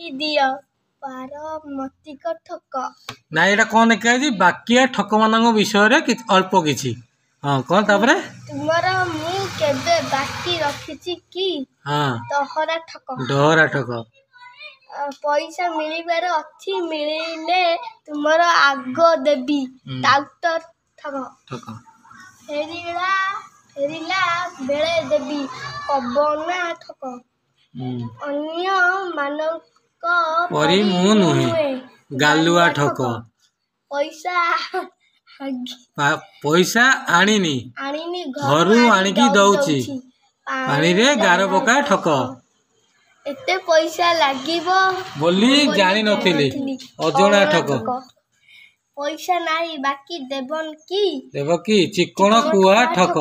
दियो पारमतिक ठक ना एटा कौन लिखा है बाकिया ठक मान विषय रे अल्प किछि हां कौन तापरे तुमरा मु केबे बाकी रखिछि की हां डहरा ठक पैसा मिलिबार अच्छी मिलिले तुमरा आगो देबी डाक्टर ठक ठक फेरिला बेले देबी पबना ठक अन्य मानक परी मु नुहे गालुआ ठक पैसा आनिनी घरु आनिकी दउची पानी रे गार पका ठक एते पैसा लागिबो बोली जानि नथिली अजोना ठक पैसा नाही बाकी देबन की चिकण कुआ ठक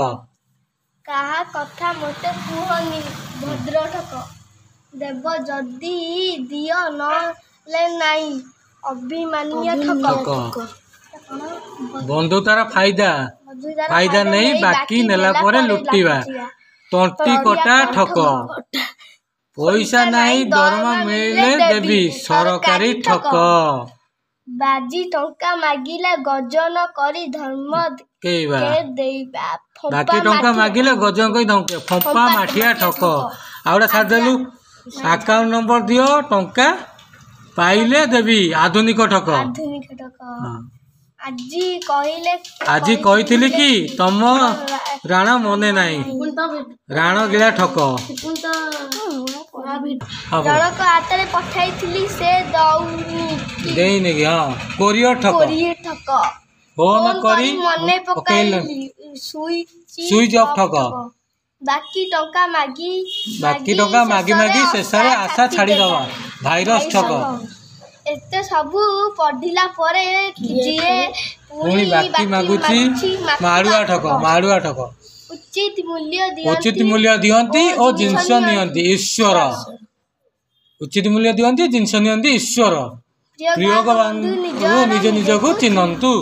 कहा कथा मते कुहनी भद्र ठक देव जदी दियो न ले नाही अभिमानिया ठक बंधुतार फायदा नहीं बाकी नेला परे लुटिबा तंटी कटा ठक पैसा नहीं दरमा मिले देबी सरकारी ठक बाजी टंका मागिले गजन करी धर्म के देबा बाकी टंका मागिले गजन करी धमके फंपा माठिया ठक आउडा साथ देलु अकाउंट नंबर दियो टंका पाइले देबी आधुनिक ठक आजी कहिथिली कि तम राणा मने नाही राण गिला ठक जनक हातरे पठाइथिली से दउनी देइने कि हां कोरियर ठक फोन करी मने पकाइली सुई ऑफ ठक बाकी टंका मागी मागी शेषरे आशा छाड़ी दवा भाइरस ठक एते सबु पढिला परे जिए पुनी बाकी मागुची मारुआ ठक उचित मूल्य दियंती और जिंस नियंती ईश्वर उचित मूल्य दियंती जिंस नियंती ईश्वर प्रिय बंधु निज निज को चिन्हंतु